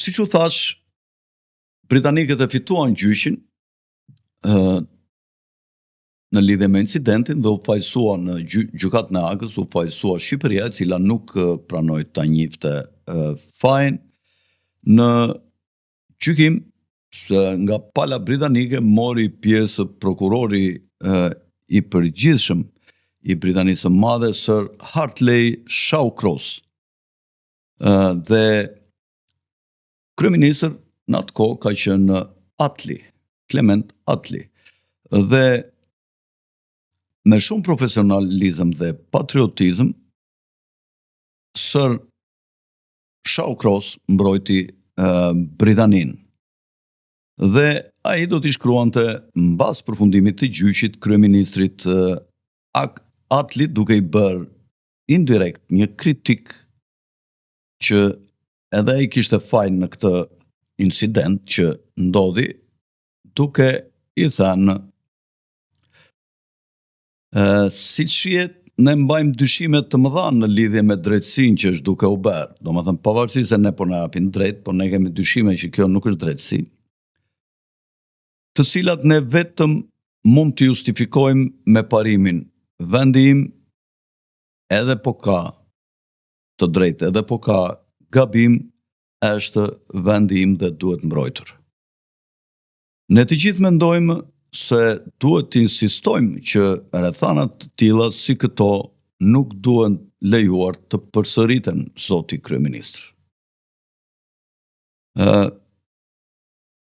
Siç u thash, britanikët e fituan gjyqin në lidhje me incidentin dhe u fajsua në gjykatën e Hagës, u fajsua Shqipëria, e cila nuk pranoi ta njifte fajin. Në gjykim, nga pala britanike mori pjesë prokurori i përgjithshëm i Britanisë së Madhe, Sir Hartley Shawcross. Dhe kryeministër në atë kohë ka qenë Attlee, Clement Attlee. Dhe me shumë profesionalizëm dhe patriotizëm, Sir Shawcross mbrojti Britaninë. Dhe ai do t'i shkruante mbas përfundimit të gjyqit kryeministrit Attlee, duke i bërë indirekt një kritik që edhe ai kishte fajin në këtë incident që ndodhi, duke i thënë siç shihet, ne mbajmë dyshime të mëdha në lidhje me drejtësinë që është duke u bërë. Domethënë, pavarësisht se ne po na japin drejt, por ne kemi dyshime që kjo nuk është drejtësi, të cilat ne vetëm mund të justifikojmë me parimin: vendi im edhe po ka të drejtë, edhe po ka gabim, është vendi im dhe duhet mbrojtur. Ne të gjithë mendojmë se duhet të insistojmë që rrethanat të tilla si këto nuk duhen lejuar të përsëriten, zoti kryeministër.